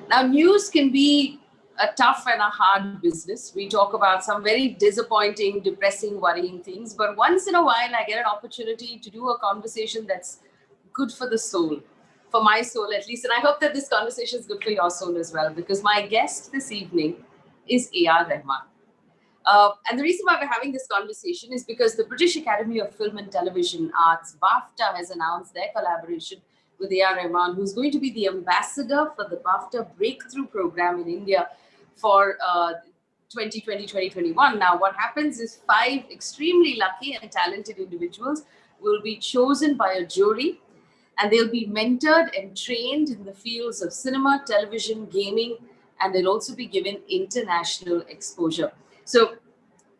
Now, news can be a tough and a hard business. We talk about some very disappointing, depressing, worrying things, but once in a while I get an opportunity to do a conversation that's good for the soul, for my soul at least. And I hope that this conversation is good for your soul as well, because my guest this evening is A.R. Rahman. And the reason why we're having this conversation is because the British Academy of Film and Television Arts, BAFTA, has announced their collaboration with A.R. Rahman, who's going to be the ambassador for the BAFTA Breakthrough Program in India for 2020-2021. Now, what happens is 5 extremely lucky and talented individuals will be chosen by a jury, and they'll be mentored and trained in the fields of cinema, television, gaming, and they'll also be given international exposure. So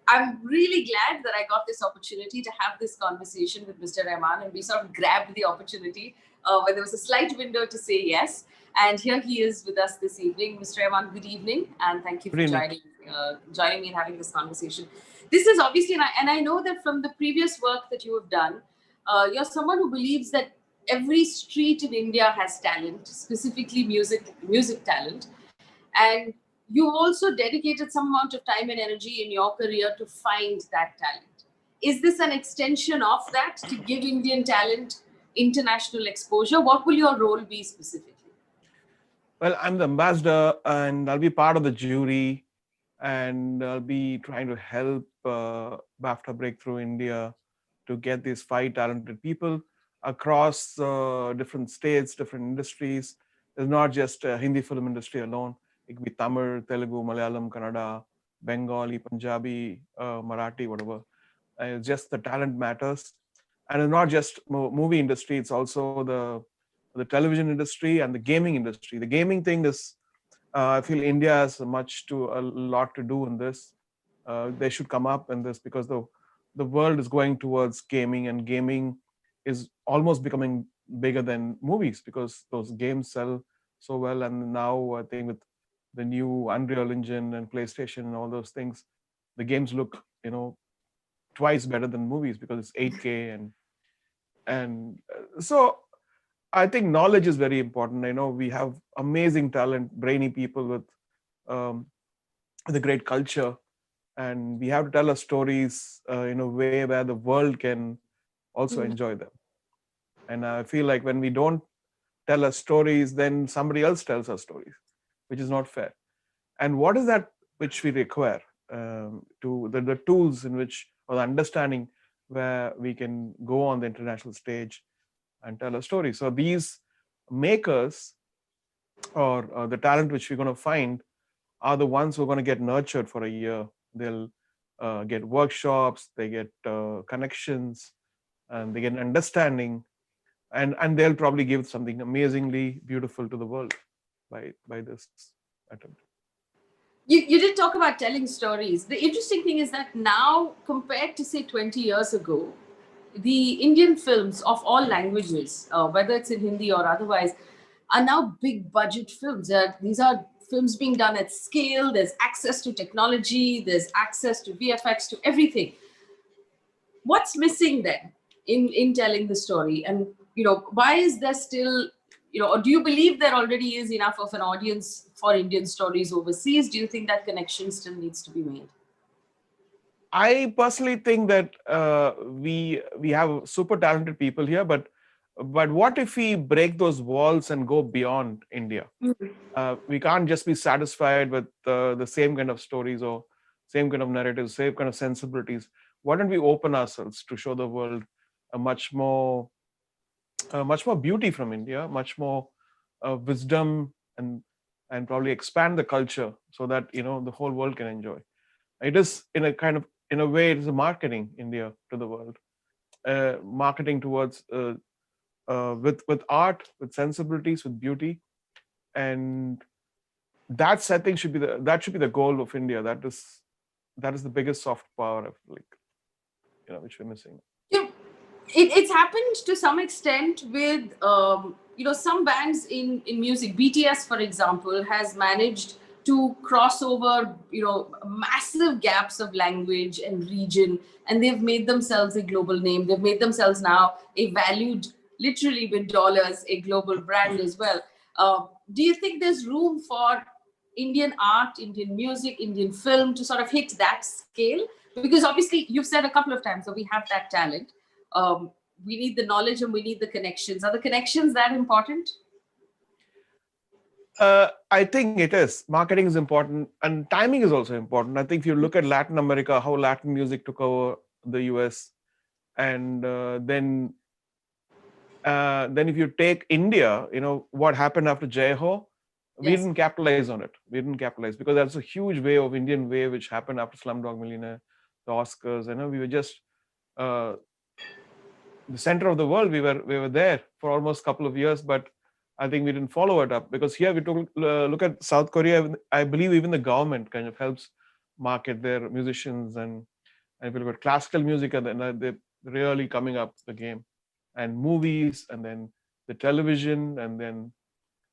I'm really glad that I got this opportunity to have this conversation with Mr. Rahman, and we sort of grabbed the opportunity when there was a slight window to say yes. And here he is with us this evening. Mr. Rahman, good evening, and thank you for joining me and having this conversation. This is obviously, and I know that from the previous work that you have done, you're someone who believes that every street in India has talent, specifically music talent. And you've also dedicated some amount of time and energy in your career to find that talent. Is this an extension of that, to give Indian talent international exposure? What will your role be specifically? Well, I'm the ambassador, and I'll be part of the jury, and I'll be trying to help BAFTA Breakthrough India to get these 5 talented people across different states, different industries. It's not just Hindi film industry alone. It could be Tamil, Telugu, Malayalam, Kannada, Bengali, Punjabi, Marathi, whatever. It's just the talent matters. And it's not just movie industry, it's also the television industry and the gaming industry. The gaming thing is, I feel India has a lot to do in this. They should come up in this, because the world is going towards gaming, and gaming is almost becoming bigger than movies, because those games sell so well. And now I think with the new Unreal Engine and PlayStation and all those things, the games look, twice better than movies, because it's 8K and so I think knowledge is very important. I know we have amazing talent, brainy people with a great culture, and we have to tell our stories in a way where the world can also enjoy them. And I feel like when we don't tell our stories, then somebody else tells our stories, which is not fair. And what is that which we require to the tools in which, or the understanding where we can go on the international stage and tell a story. So these makers, or the talent which we're going to find, are the ones who are going to get nurtured for a year. They'll get workshops, they get connections, and they get an understanding, and they'll probably give something amazingly beautiful to the world by this attempt. You did talk about telling stories. The interesting thing is that now, compared to say 20 years ago, the Indian films of all languages, whether it's in Hindi or otherwise, are now big budget films. These are films being done at scale. There's access to technology. There's access to VFX, to everything. What's missing then in telling the story? And, why is there still, or do you believe there already is enough of an audience for Indian stories overseas? Do you think that connection still needs to be made? I personally think that we have super talented people here, but what if we break those walls and go beyond India? We can't just be satisfied with the same kind of stories or same kind of narratives, same kind of sensibilities. Why don't we open ourselves to show the world a much more beauty from India, much more wisdom, and probably expand the culture so that the whole world can enjoy. It is in a way, it is a marketing India to the world, marketing towards with art, with sensibilities, with beauty, and that's, I think, should be the goal of India. That is the biggest soft power, which we're missing. It's happened to some extent with some bands in music. BTS, for example, has managed to cross over massive gaps of language and region, and they've made themselves a global name. They've made themselves now a valued, literally with dollars, a global brand as well. do you think there's room for Indian art, Indian music, Indian film to sort of hit that scale? Because obviously, you've said a couple of times that we have that talent. Um, we need the knowledge and we need the connections. Are the connections that important? I think it is. Marketing is important, and timing is also important. I think if you look at Latin America, how Latin music took over the US, and then if you take India, what happened after Jai Ho, we Yes. didn't capitalize on it. We didn't capitalize because that's a huge wave of Indian wave which happened after Slumdog Millionaire, the Oscars. We were just uh, the center of the world. We were there for almost a couple of years, but I think we didn't follow it up because here we took look at South Korea. I believe even the government kind of helps market their musicians, and if you look at classical music, and then they're really coming up the game, and movies, and then the television, and then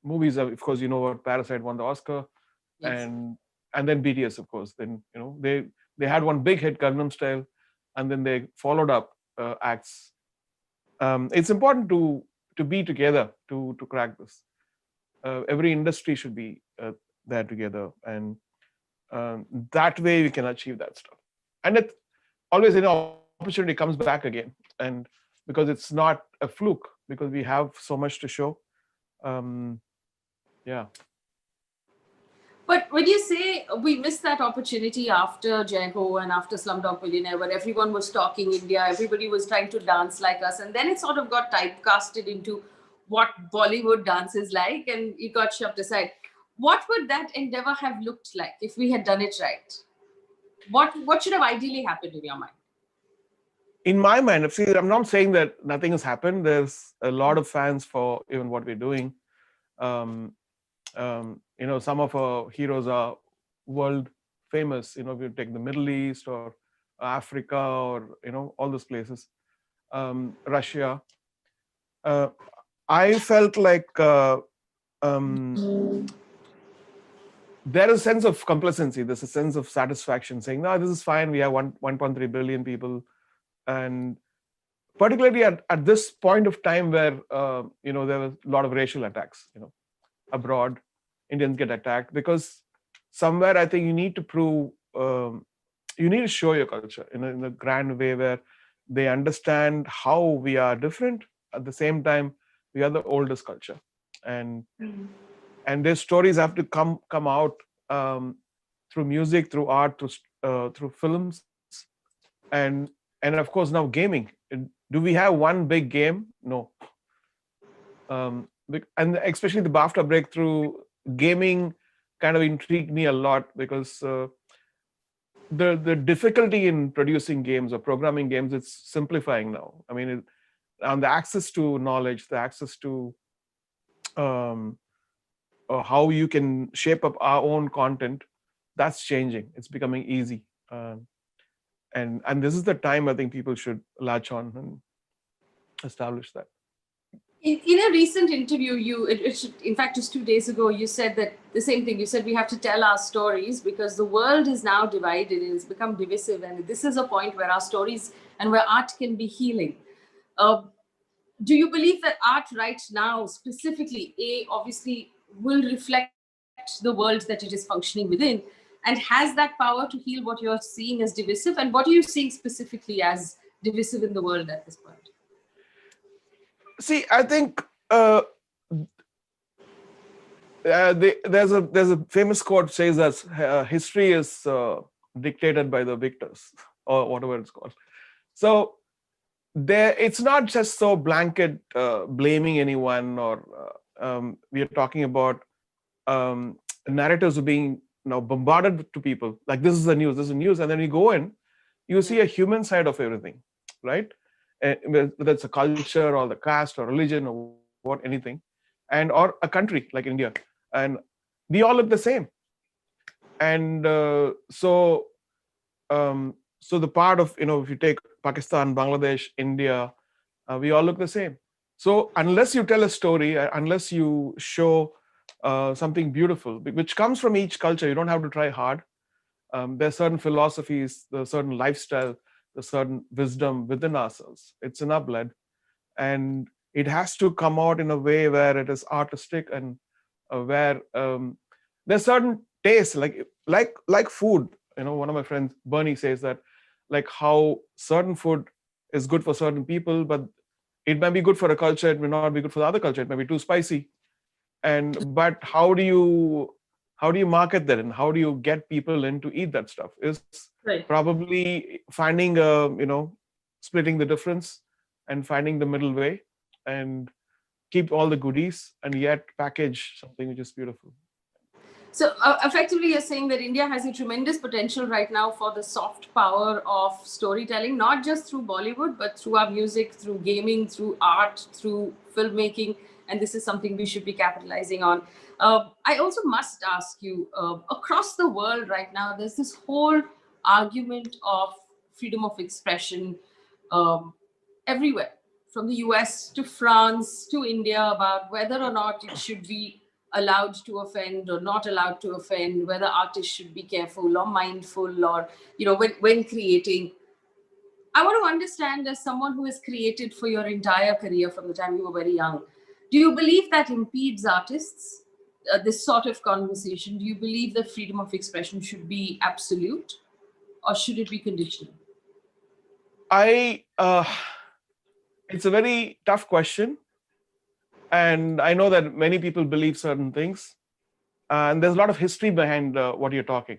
movies. Of course, what Parasite won the Oscar, Yes. and then BTS, of course. Then they had one big hit, Gangnam Style, and then they followed up acts. It's important to be together to crack this. Every industry should be there together, and that way we can achieve that stuff. And it always, opportunity comes back again, and because it's not a fluke, because we have so much to show. Um, yeah. But when you say we missed that opportunity after Jai Ho and after Slumdog Millionaire, where everyone was talking India, everybody was trying to dance like us, and then it sort of got typecasted into what Bollywood dance is like, and it got shoved aside. What would that endeavor have looked like if we had done it right? What should have ideally happened in your mind? In my mind, see, I'm not saying that nothing has happened. There's a lot of fans for even what we're doing. Um, some of our heroes are world famous. If you take the Middle East or Africa or all those places, Russia. Uh, I felt like there is a sense of complacency. There's a sense of satisfaction, saying, "No, this is fine. We have 1.3 billion people," and particularly at this point of time where there was a lot of racial attacks. Abroad, Indians get attacked because somewhere I think you need to prove, you need to show your culture in a grand way where they understand how we are different. At the same time, we are the oldest culture, and their stories have to come out through music, through art, through films, and of course now gaming. Do we have one big game? No. And especially the BAFTA Breakthrough gaming kind of intrigued me a lot because the difficulty in producing games or programming games, it's simplifying now. I mean, and the access to knowledge, the access to how you can shape up our own content, that's changing. It's becoming easy. And this is the time I think people should latch on and establish that. In a recent interview, in fact, just 2 days ago, you said that the same thing. You said we have to tell our stories because the world is now divided. It has become divisive. And this is a point where our stories and where art can be healing. Do you believe that art right now, specifically, obviously will reflect the world that it is functioning within, and has that power to heal what you're seeing as divisive? And what are you seeing specifically as divisive in the world at this point? See, I think there's a famous quote says that history is dictated by the victors, or whatever it's called. So it's not just so blanket blaming anyone, or we are talking about narratives are being now bombarded to people like this is the news, and then you go in, you see a human side of everything, right? Whether it's a culture or the caste or religion or anything, or a country like India, and we all look the same. And so the part of if you take Pakistan, Bangladesh, India, we all look the same. So unless you tell a story, unless you show something beautiful which comes from each culture, you don't have to try hard. There's certain philosophies, there's certain lifestyle, there's certain wisdom within ourselves. It's in our blood, and it has to come out in a way where it is artistic and where there's certain tastes, like food. One of my friends, Bernie, says that like how certain food is good for certain people, but it might be good for a culture, it may not be good for the other culture, it might be too spicy. But how do you market that, and how do you get people in to eat that stuff is Right. probably finding splitting the difference and finding the middle way, and keep all the goodies and yet package something which is beautiful. So effectively, you're saying that India has a tremendous potential right now for the soft power of storytelling, not just through Bollywood, but through our music, through gaming, through art, through filmmaking. And this is something we should be capitalizing on. I also must ask you, across the world right now, there's this whole argument of freedom of expression, um, everywhere, from the US to France to India, about whether or not it should be allowed to offend or not allowed to offend, whether artists should be careful or mindful, or, when creating. I want to understand, as someone who has created for your entire career from the time you were very young, do you believe that impedes artists? This sort of conversation, do you believe that freedom of expression should be absolute, or should it be conditional? I It's a very tough question, and I know that many people believe certain things, and there's a lot of history behind what you're talking.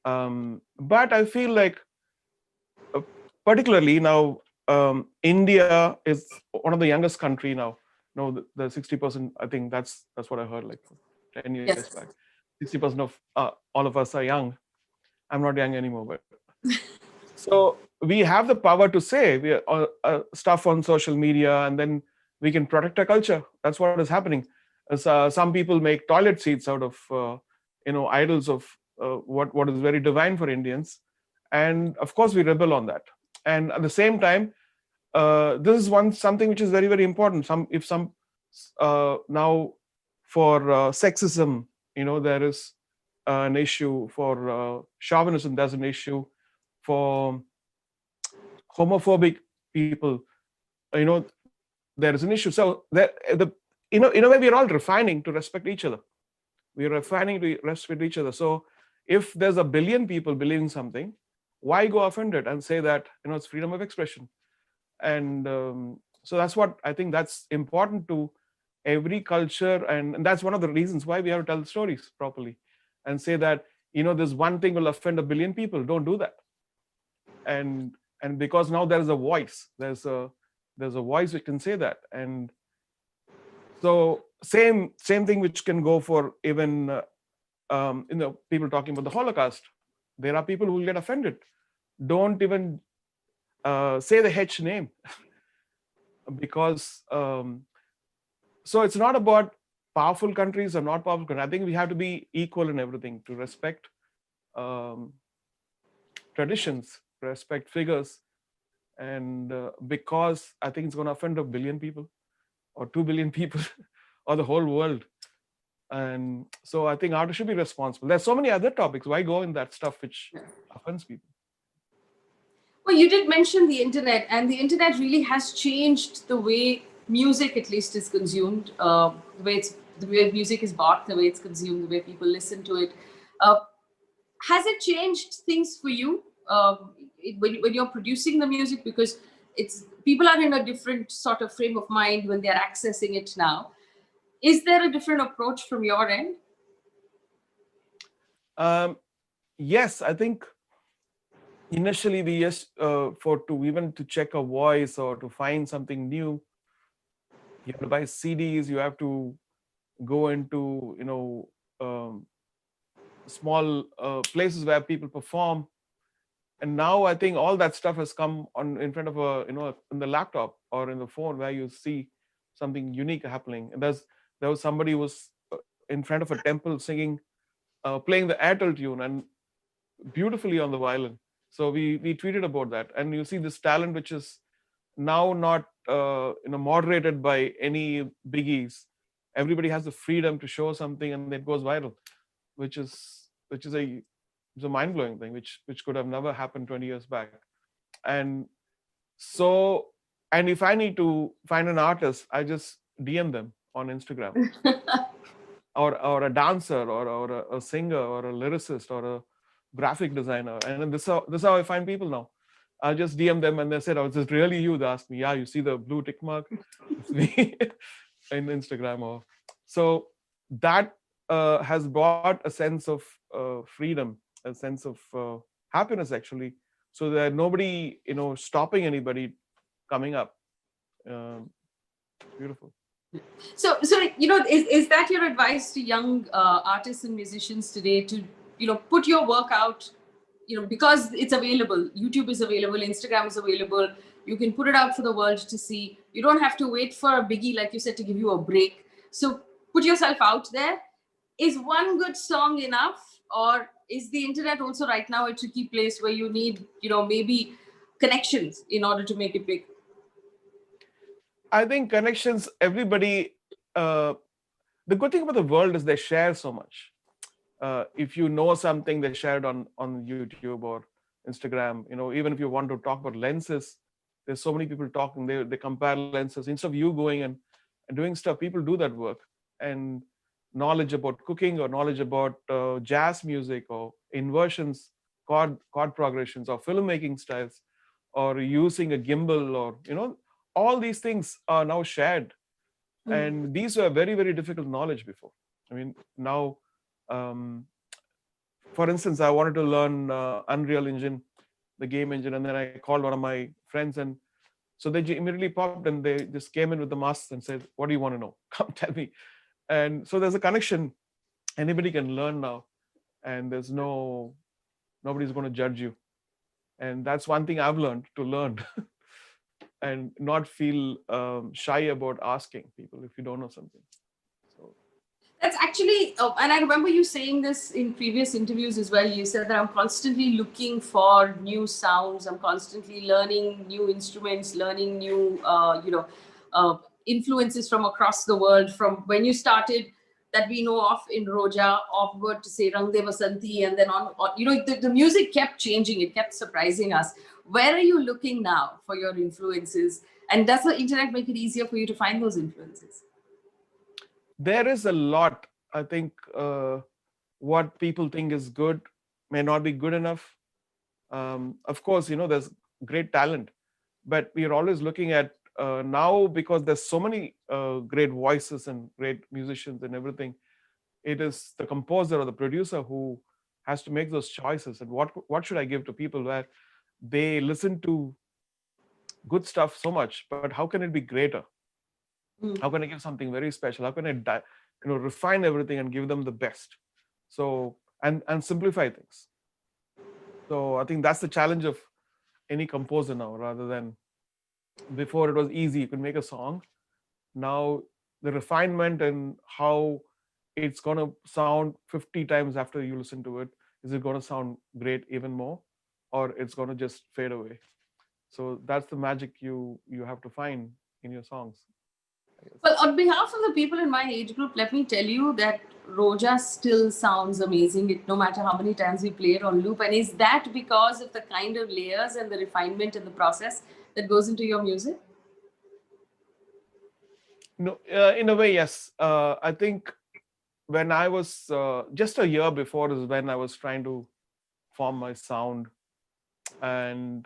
But I feel like, uh, particularly now, India is one of the youngest country now. No, the 60%. I think that's what I heard like 10 years back. Yes. 60% of all of us are young. I'm not young anymore, but so we have the power to say stuff on social media, and then we can protect our culture. That's what is happening. Some people make toilet seats out of idols of what is very divine for Indians, and of course we rebel on that. And at the same time, this is something which is very, very important. Some now, for sexism, there is an issue. For chauvinism, there's an issue. For homophobic people, there is an issue. So in a way, we are all refining to respect each other. We are refining to respect each other. So if there's a billion people believing something, why go offended and say that it's freedom of expression? And so that's what I think, that's important to every culture, and that's one of the reasons why we have to tell stories properly and say that this one thing will offend a billion people. Don't do that. And because now there is a voice, there's a voice which can say that. And so same thing which can go for even people talking about the Holocaust. There are people who will get offended. Don't even say the H name. Because so it's not about powerful countries or not powerful countries. I think we have to be equal in everything, to respect traditions, respect figures. And because I think it's going to offend a billion people or 2 billion people or the whole world. And so I think artists should be responsible. There's so many other topics. Why go in that stuff which offends people? Well, you did mention the internet, and the internet really has changed the way music, at least, is consumed. The way music is bought, the way it's consumed, the way people listen to it. Uh, has it changed things for you, when you're producing the music? Because it's people are in a different sort of frame of mind when they're accessing it now. Is there a different approach from your end? Yes, I think initially we just to check a voice or to find something new, you have to buy CDs. You have to go into small places where people perform. And now I think all that stuff has come on in front of in the laptop or in the phone, where you see something unique happening. And there was somebody who was in front of a temple singing, playing the Airtel tune, and beautifully on the violin. So we tweeted about that, and you see this talent which is now not moderated by any biggies. Everybody has the freedom to show something, and it goes viral, which is a mind-blowing thing, which could have never happened 20 years back. And so, and if I need to find an artist, I just DM them on Instagram. or a dancer or a singer or a lyricist or a graphic designer. And then this is how I find people now. I just DM them and they said, "Oh, is this really you?" They asked me, "Yeah, you see the blue tick mark? It's me." In Instagram. Or so that has brought a sense of freedom, a sense of happiness actually, so that nobody stopping anybody coming up. It's beautiful. So is that your advice to young artists and musicians today, to put your work out, because it's available, YouTube is available, Instagram is available, you can put it out for the world to see. You don't have to wait for a biggie, like you said, to give you a break. So put yourself out there. Is one good song enough, or is the internet also right now a tricky place where you need maybe connections in order to make it big? I think connections, everybody, uh, the good thing about the world is they share so much. If you know something, they share it on YouTube or Instagram. Even if you want to talk about lenses, there's so many people talking. They compare lenses instead of you going and doing stuff. People do that work, and knowledge about cooking or knowledge about jazz music or inversions, chord progressions, or filmmaking styles, or using a gimbal, or all these things are now shared. And these were very, very difficult knowledge before. I mean, now, um, for instance, I wanted to learn Unreal Engine, the game engine, and then I called one of my friends, and so they immediately popped and they just came in with the masks and said, "What do you want to know? Come tell me." And so there's a connection. Anybody can learn now, and nobody's going to judge you. And that's one thing I've learned to learn, and not feel shy about asking people if you don't know something. So That's actually, and I remember you saying this in previous interviews as well. You said that I'm constantly looking for new sounds. I'm constantly learning new instruments, learning new, influences from across the world. From when you started, that we know of in Roja, offward to say Rang De Vasanti, and then on the music kept changing. It kept surprising us. Where are you looking now for your influences? And does the internet make it easier for you to find those influences? there is a lot. I think what people think is good may not be good enough. Of course, there's great talent, but we are always looking at now, because there's so many great voices and great musicians and everything. It is the composer or the producer who has to make those choices. And what should I give to people, where they listen to good stuff so much, but how can it be greater? How can I give something very special? How can I refine everything and give them the best? So and simplify things. So I think that's the challenge of any composer now, rather than before it was easy. You could make a song. Now the refinement and how it's going to sound 50 times after you listen to it, is it going to sound great even more, or it's going to just fade away? So that's the magic you have to find in your songs, I guess. Well, on behalf of the people in my age group, let me tell you that Roja still sounds amazing, no matter how many times we play it on loop. And is that because of the kind of layers and the refinement and the process that goes into your music? No, in a way, yes. I think when I was just a year before is when I was trying to form my sound, and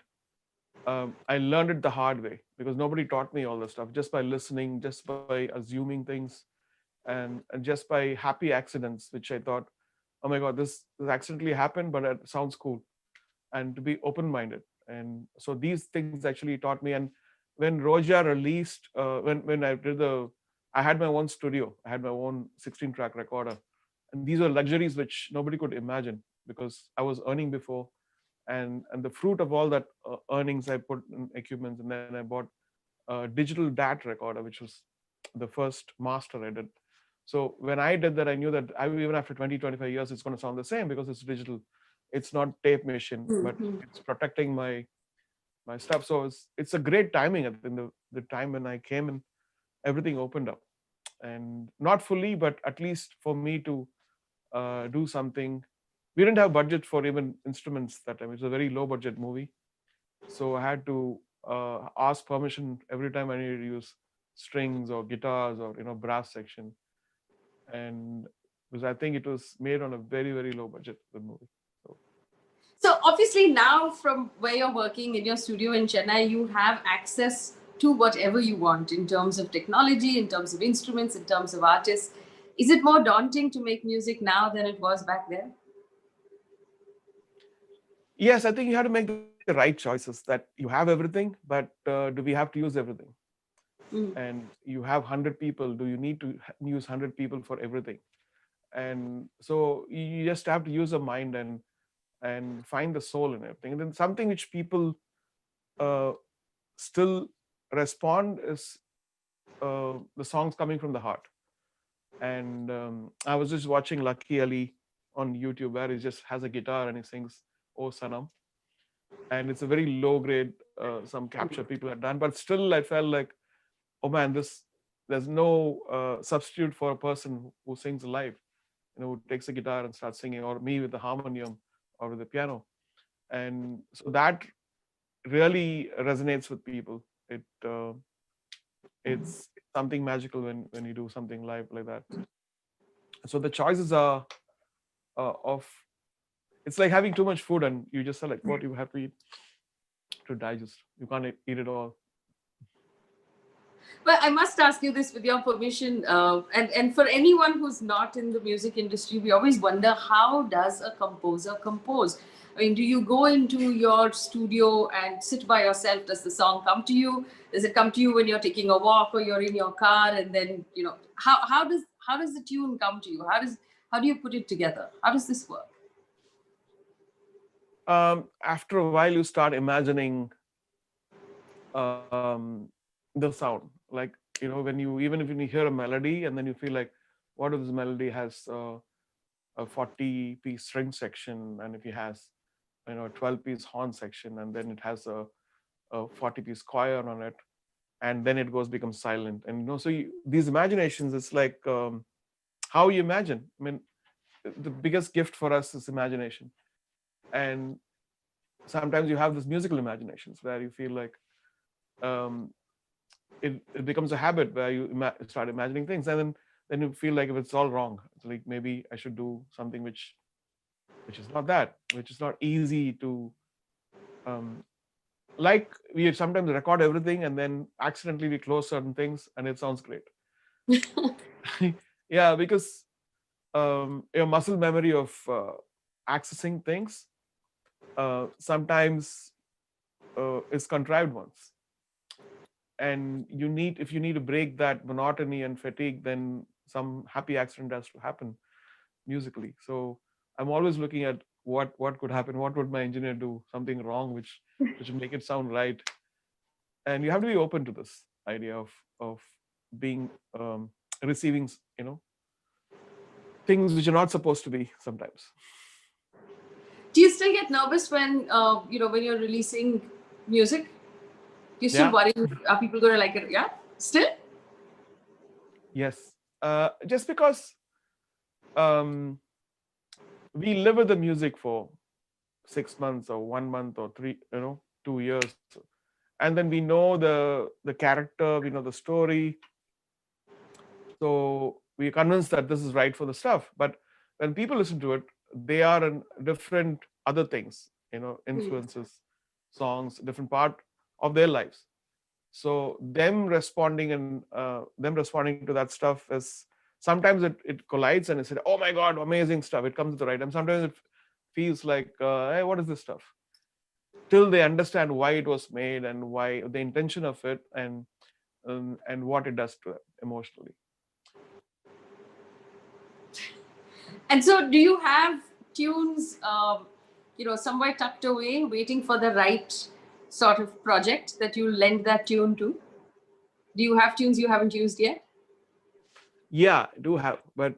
I learned it the hard way, because nobody taught me all this stuff. Just by listening, just by assuming things, and just by happy accidents, which I thought, oh my God, this accidentally happened, but it sounds cool. And to be open-minded. And so these things actually taught me. And when Roja released, when I had my own studio, I had my own 16-track recorder, and these were luxuries which nobody could imagine, because I was earning before, and the fruit of all that earnings I put in equipment, and then I bought a digital DAT recorder, which was the first master I did. So when I did that, I knew that even after 20-25 years, it's going to sound the same, because it's digital. It's not tape machine, but it's protecting my stuff. So it's a great timing. I think the time when I came in, everything opened up, and not fully, but at least for me to do something. We didn't have budget for even instruments that time. It's a very low budget movie, so I had to ask permission every time I needed to use strings or guitars or brass section. And because I think it was made on a very, very low budget, the movie. So So obviously now from where you're working in your studio in Chennai, you have access to whatever you want in terms of technology, in terms of instruments, in terms of artists. Is it more daunting to make music now than it was back then? yes, I think you have to make the right choices, that you have everything, but do we have to use everything? Mm. And you have 100 people, do you need to use 100 people for everything? And so you just have to use a mind and find the soul in everything. And then something which people uh, still respond is the songs coming from the heart. And I was just watching Lucky Ali on YouTube, where he just has a guitar and he sings "Oh Sanam," and it's a very low grade some capture people had done, but still I felt like, oh man, this there's no substitute for a person who sings live, who takes a guitar and starts singing, or me with the harmonium or with the piano. And so that really resonates with people. It's something magical when you do something live like that. So the choices are of it's like having too much food and you just select what you have to eat to digest. You can't eat it all. Well, I must ask you this with your permission, and for anyone who's not in the music industry, we always wonder, how does a composer compose? I mean, do you go into your studio and sit by yourself? Does the song come to you? Does it come to you when you're taking a walk or you're in your car? And then, how does the tune come to you? How do you put it together? How does this work? After a while, you start imagining the sound. Like, when you even if you hear a melody and then you feel like, what if this melody has a 40-piece string section, and if it has a 12-piece horn section, and then it has a 40-piece choir on it, and then it becomes silent. And so these imaginations, it's like how you imagine. I mean, the biggest gift for us is imagination. And sometimes you have these musical imaginations where you feel like um, it becomes a habit where you start imagining things, and then you feel like if it's all wrong, it's like maybe I should do something which is not that, which is not easy to um, like we sometimes record everything and then accidentally we close certain things and it sounds great. Yeah, because your muscle memory of accessing things sometimes is contrived once, and if you need to break that monotony and fatigue, then some happy accident has to happen musically. So I'm always looking at what could happen, what would my engineer do something wrong which would make it sound right. And you have to be open to this idea of being receiving things which are not supposed to be sometimes. Do you still get nervous when you're releasing music? Do you still Yeah. worry? Are people going to like it? Yeah, still. Yes. Just because um, we live with the music for 6 months or 1 month or 2 years, and then we know the character, we know the story, so we're convinced that this is right for the stuff. But when people listen to it, they are in different other things, influences, songs, different part of their lives. So them responding to that stuff is sometimes it collides and it's, oh my god, amazing stuff, it comes at the right time. Sometimes it feels like, hey, what is this stuff, till they understand why it was made and why the intention of it, and what it does to them emotionally. And so, do you have tunes, somewhere tucked away, waiting for the right sort of project that you lend that tune to? Do you have tunes you haven't used yet? Yeah, I do have, but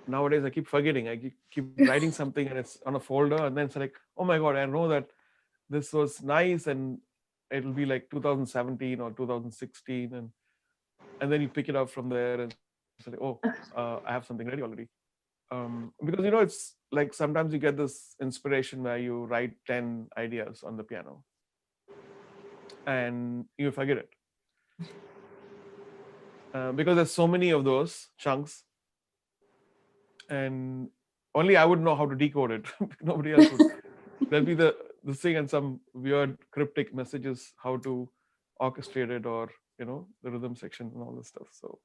nowadays I keep forgetting. I keep writing something and it's on a folder, and then it's like, oh my god, I know that this was nice, and it'll be like 2017 or 2016, and then you pick it up from there and say, oh, I have something ready already. Because it's like sometimes you get this inspiration where you write 10 ideas on the piano and you forget it, because there's so many of those chunks, and only I would know how to decode it. Nobody else would. There'll be the thing and some weird cryptic messages how to orchestrate it, or the rhythm section and all this stuff. So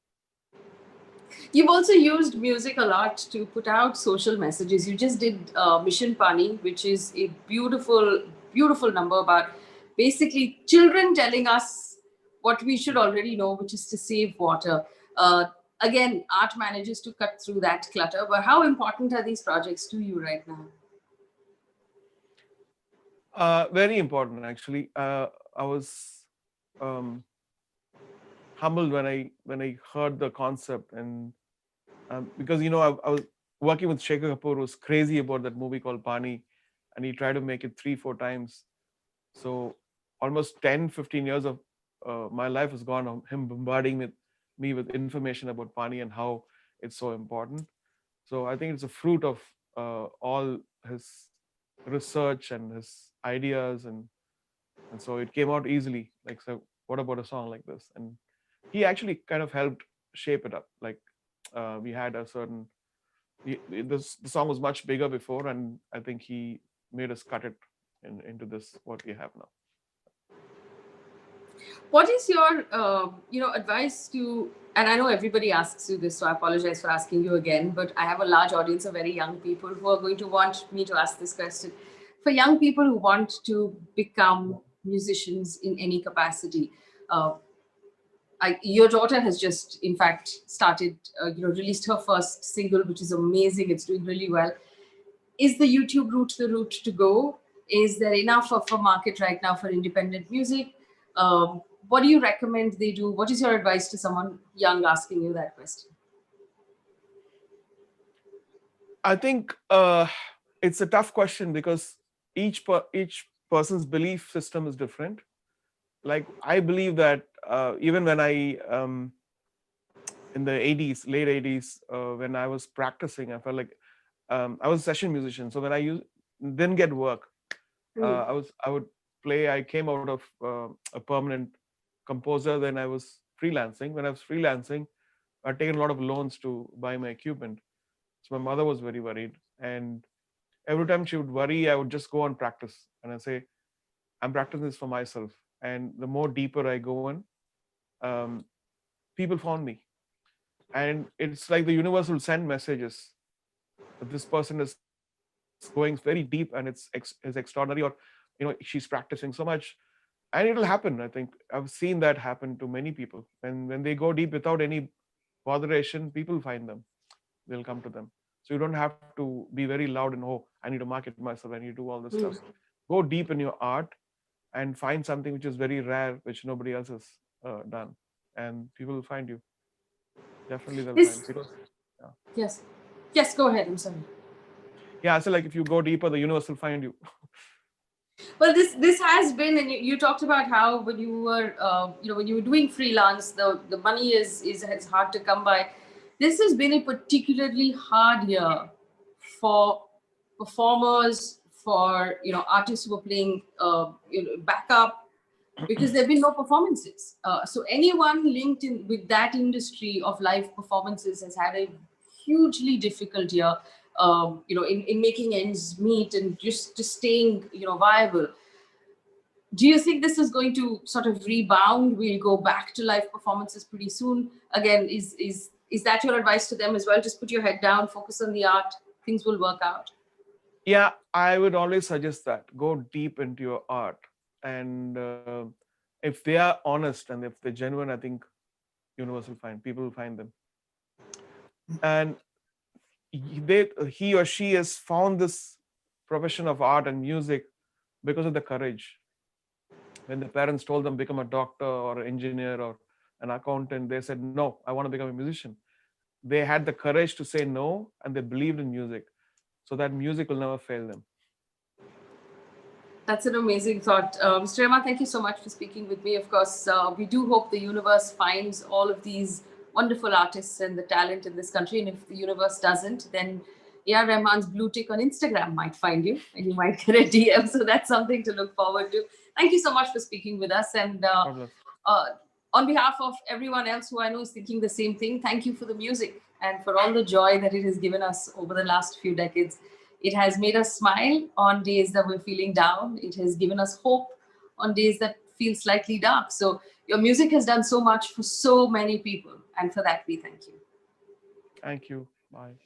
You've also used music a lot to put out social messages. You just did Mission Pani, which is a beautiful, beautiful number about basically children telling us what we should already know, which is to save water. Uh, Again, art manages to cut through that clutter. But how important are these projects to you right now? very important actually. I was um, humbled when I heard the concept, and because I was working with Shekhar Kapoor, who was crazy about that movie called Pani, and he tried to make it 3-4 times. So almost 10-15 years of my life has gone on him bombarding me with information about Pani and how it's so important. So I think it's a fruit of all his research and his ideas, and so it came out easily. Like, so what about a song like this? And he actually kind of helped shape it up. Like, we had a certain the song was much bigger before, and I think he made us cut it into this what we have now. What is your, advice to? And I know everybody asks you this, so I apologize for asking you again. But I have a large audience of very young people who are going to want me to ask this question. For young people who want to become musicians in any capacity, uh, your daughter has just, in fact, started, released her first single, which is amazing. It's doing really well. Is the YouTube route the route to go? Is there enough of a market right now for independent music? What do you recommend they do? What is your advice to someone young asking you that question? I think it's a tough question because each person's belief system is different. Like, I believe that even when I in the 80s, late 80s, when I was practicing, I felt like I was a session musician. So when didn't get work, Mm. I would play. I came out of a permanent composer. Then I was freelancing. When I was freelancing, I'd taken a lot of loans to buy my equipment. So my mother was very worried, and every time she would worry, I would just go and practice, and I say, I'm practicing this for myself. And the more deeper I go in, um, people found me, and it's like the universe will send messages that this person is going very deep, and is extraordinary, or she's practicing so much, and it'll happen. I think I've seen that happen to many people. When they go deep without any botheration, people find them. They'll come to them. So you don't have to be very loud and, oh, I need to market myself, I need to do all this stuff. Mm. Go deep in your art and find something which is very rare, which nobody else has done, and people will find you. Definitely they'll find, This, because yeah. yes, yes. Go ahead. I'm sorry. Yeah, so like if you go deeper, the universe will find you. Well, this has been, and you talked about how when you were, when you were doing freelance, the money is it's hard to come by. This has been a particularly hard year for performers, for artists who are playing backup, because there have been no performances. So anyone linked in with that industry of live performances has had a hugely difficult year. In making ends meet and just staying viable. Do you think this is going to sort of rebound? We'll go back to live performances pretty soon. Again, is that your advice to them as well? Just put your head down, focus on the art. Things will work out. Yeah, I would always suggest that go deep into your art, and if they are honest and if they're genuine, I think universe will find people will find them. And he or she has found this profession of art and music because of the courage. When the parents told them become a doctor or an engineer or an accountant, they said no, I want to become a musician. They had the courage to say no, and they believed in music, so that music will never fail them. That's an amazing thought. Mr. Rahman, thank you so much for speaking with me. Of course, we do hope the universe finds all of these wonderful artists and the talent in this country. And if the universe doesn't, then A.R. Rahman's blue tick on Instagram might find you and you might get a DM. So that's something to look forward to. Thank you so much for speaking with us. And God bless. uh, on behalf of everyone else who I know is thinking the same thing, thank you for the music. and for all the joy that it has given us over the last few decades. It has made us smile on days that we're feeling down. It has given us hope on days that feel slightly dark. So your music has done so much for so many people, and for that we thank you. Thank you. Bye.